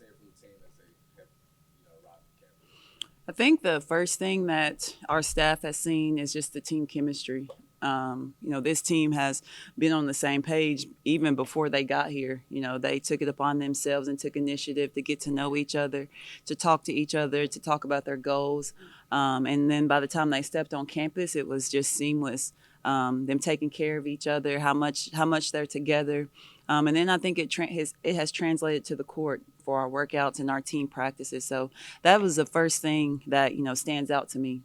seeing from the team as they have, arrived at campus? I think the first thing that our staff has seen is just the team chemistry. This team has been on the same page even before they got here. They took it upon themselves and took initiative to get to know each other, to talk to each other, to talk about their goals. And then by the time they stepped on campus, it was just seamless. Them taking care of each other, how much they're together, and then I think it has translated to the court for our workouts and our team practices. So that was the first thing that stands out to me.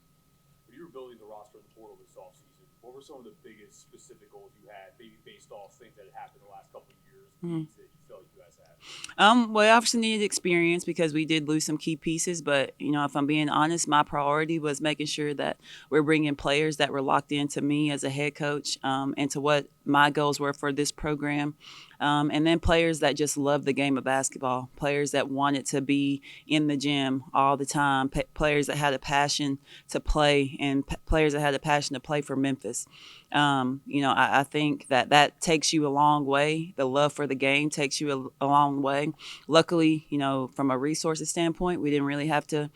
When you were building the roster in the portal this offseason, what were some of the biggest specific goals you had, maybe based off things that had happened the last couple of years, Mhm. needs that you felt you guys had? Well, I obviously needed experience because we did lose some key pieces. But if I'm being honest, my priority was making sure that we're bringing players that were locked into me as a head coach, and to what my goals were for this program. And then players that just love the game of basketball, players that wanted to be in the gym all the time, players that had a passion to play, and players that had a passion to play for Memphis. I think that takes you a long way. The love for the game takes you a long way. Luckily, from a resources standpoint, we didn't really have to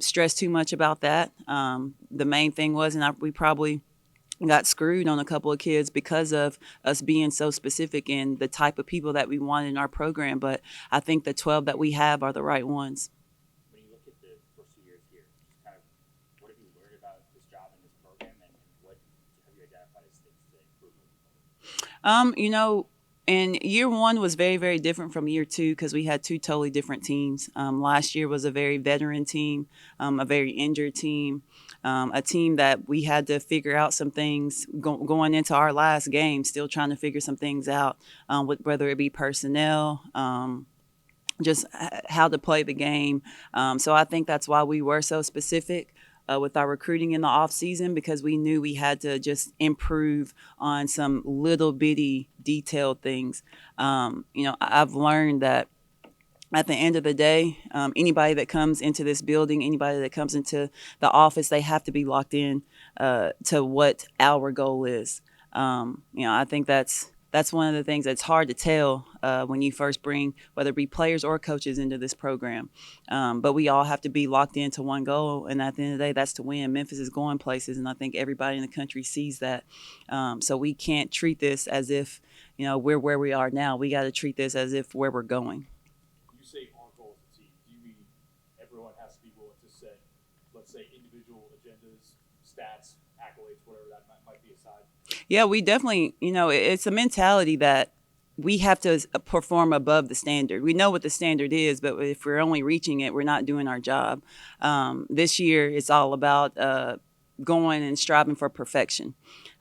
stress too much about that. The main thing was, we probably got screwed on a couple of kids because of us being so specific in the type of people that we want in our program. But I think the 12 that we have are the right ones. When you look at the first 2 years here, just kind of what have you learned about this job and this program, and what have you identified as things to improve moving forward? Um, you know, and year one was very, very different from year two because we had two totally different teams. Last year was a very veteran team, a very injured team, a team that we had to figure out some things going into our last game, still trying to figure some things out, with whether it be personnel. Just how to play the game. So I think that's why we were so specific with our recruiting in the off season, because we knew we had to just improve on some little bitty detailed things. I've learned that at the end of the day, anybody that comes into this building, anybody that comes into the office, they have to be locked in to what our goal is. I think that's one of the things that's hard to tell when you first bring whether it be players or coaches into this program. But we all have to be locked into one goal, and at the end of the day, that's to win. Memphis is going places, and I think everybody in the country sees that. So we can't treat this as if we're where we are now. We got to treat this as if where we're going. When you say our goal as a team, do you mean everyone has to be willing to set, let's say, individual agendas, stats, accolades, whatever that might be aside? Yeah, we definitely, it's a mentality that we have to perform above the standard. We know what the standard is, but if we're only reaching it, we're not doing our job. This year, it's all about going and striving for perfection.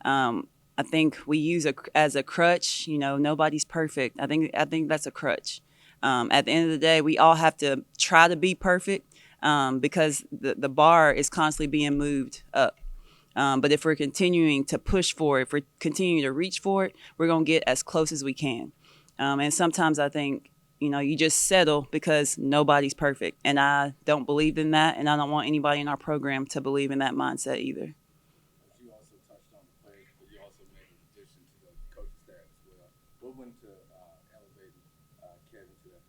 I think we use as a crutch. Nobody's perfect. I think that's a crutch. At the end of the day, we all have to try to be perfect, because the bar is constantly being moved up. But if we're continuing to push for it, if we're continuing to reach for it, we're going to get as close as we can. And sometimes I think, you just settle because nobody's perfect. And I don't believe in that. And I don't want anybody in our program to believe in that mindset either. As you also touched on the players, but you also made an addition to the coaching staff as well. What went to elevating Kevin to that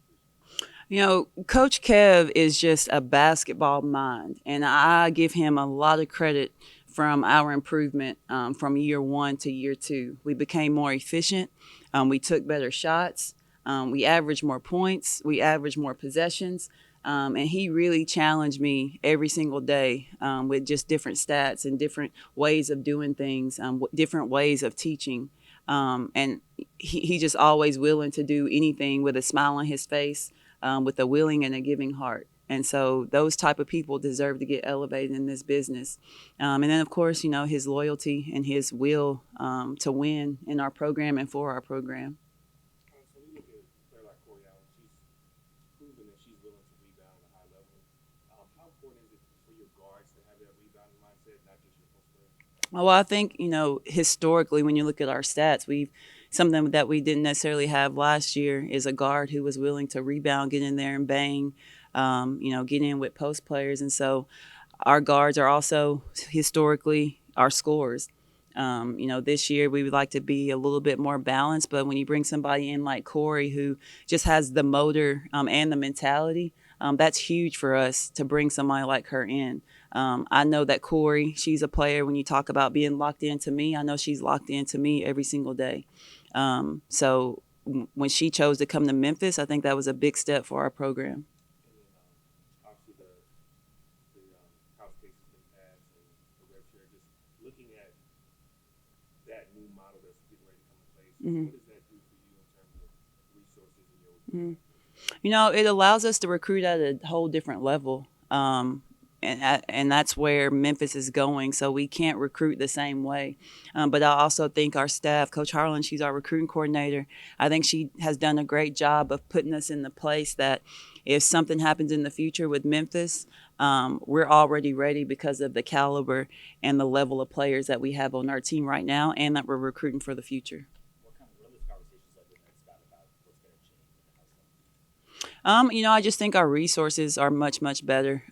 position? Coach Kev is just a basketball mind. And I give him a lot of credit from our improvement, from year one to year two. We became more efficient. We took better shots. We averaged more points. We averaged more possessions. And he really challenged me every single day, with just different stats and different ways of doing things, different ways of teaching. And he just always willing to do anything with a smile on his face, with a willing and a giving heart. And so those type of people deserve to get elevated in this business. And then, of course, his loyalty and his will to win in our program and for our program. So when you look at a player like Corey Allen, she's proven that she's willing to rebound at a high level. How important is it for your guards to have that rebounding mindset, not just your post player? Well, I think, historically, when you look at our stats, something that we didn't necessarily have last year is a guard who was willing to rebound, get in there and bang, get in with post players. And so our guards are also historically our scorers. This year we would like to be a little bit more balanced, but when you bring somebody in like Corey, who just has the motor and the mentality, that's huge for us to bring somebody like her in. I know that Corey, she's a player. When you talk about being locked into me, I know she's locked into me every single day. So when she chose to come to Memphis, I think that was a big step for our program. And then obviously the house case has been passed and the rev chair. Just looking at that new model that's getting ready to come in place, what does that do for you in terms of resources and your? It allows us to recruit at a whole different level. And that's where Memphis is going. So we can't recruit the same way. But I also think our staff, Coach Harlan, she's our recruiting coordinator. I think she has done a great job of putting us in the place that if something happens in the future with Memphis, we're already ready because of the caliber and the level of players that we have on our team right now and that we're recruiting for the future. What are those conversations like with Scott about what's going to change in the house? I just think our resources are much, much better.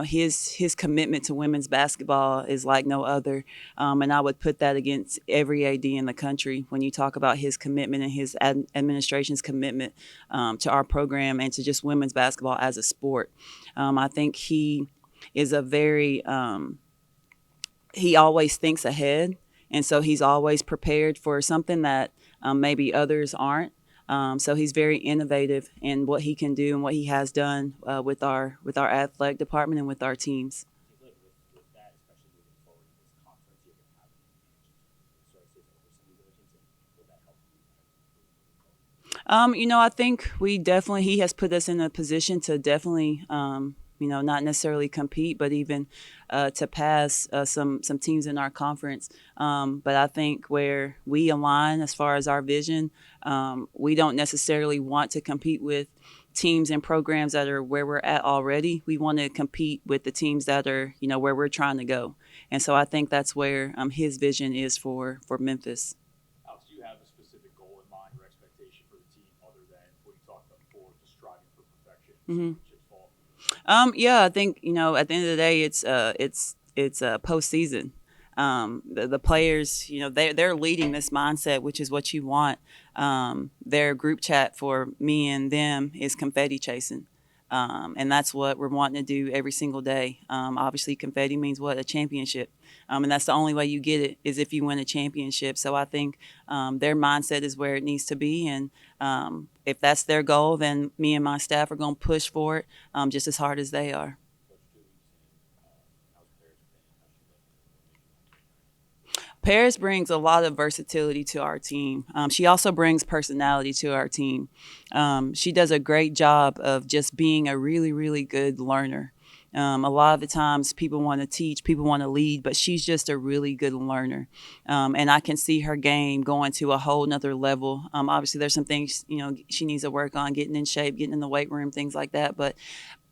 His commitment to women's basketball is like no other. And I would put that against every AD in the country when you talk about his commitment and his administration's commitment to our program and to just women's basketball as a sport. I think he is he always thinks ahead. And so he's always prepared for something that maybe others aren't. So he's very innovative in what he can do and what he has done with our athletic department and with our teams. Do you feel like with that, especially moving forward in this conference, you're going to have resources over some of these other teams? Will that help you moving forward? I think he has put us in a position to definitely, not necessarily compete, but even to pass some teams in our conference. But I think where we align as far as our vision, we don't necessarily want to compete with teams and programs that are where we're at already. We want to compete with the teams that are, where we're trying to go. And so I think that's where his vision is for Memphis. Alex, do you have a specific goal in mind or expectation for the team other than what you talked about before, just striving for perfection? Chips fall? Yeah, I think at the end of the day, it's postseason. The players, they're leading this mindset, which is what you want. Their group chat for me and them is confetti chasing. And that's what we're wanting to do every single day. Obviously, confetti means what? A championship. And that's the only way you get it is if you win a championship. So I think their mindset is where it needs to be. And if that's their goal, then me and my staff are going to push for it just as hard as they are. Paris brings a lot of versatility to our team. She also brings personality to our team. She does a great job of just being a really, really good learner. A lot of the times people want to teach, people want to lead, but she's just a really good learner. And I can see her game going to a whole nother level. Obviously, there's some things, she needs to work on, getting in shape, getting in the weight room, things like that. But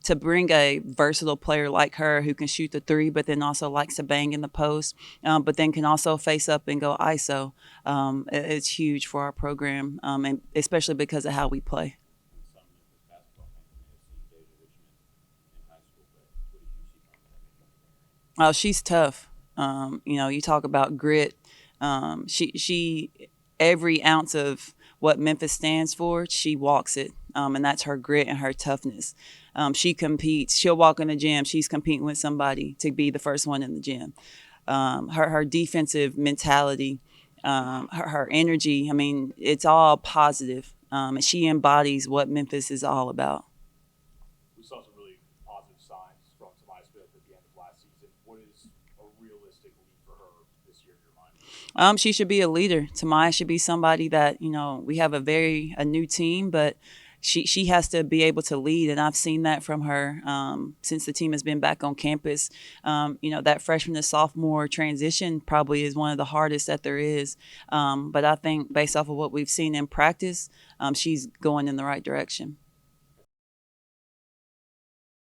to bring a versatile player like her who can shoot the three, but then also likes to bang in the post, but then can also face up and go ISO, it's huge for our program, and especially because of how we play. Oh, she's tough. You talk about grit. She every ounce of what Memphis stands for, she walks it. And that's her grit and her toughness. She competes. She'll walk in the gym. She's competing with somebody to be the first one in the gym. Her defensive mentality, her energy, it's all positive. And she embodies what Memphis is all about. We saw some really positive signs from Tamaya Smith at the end of last season. What is a realistic lead for her this year in your mind? She should be a leader. Tamaya should be somebody that, we have a new team, but she has to be able to lead, and I've seen that from her since the team has been back on campus. That freshman to sophomore transition probably is one of the hardest that there is. But I think based off of what we've seen in practice, she's going in the right direction.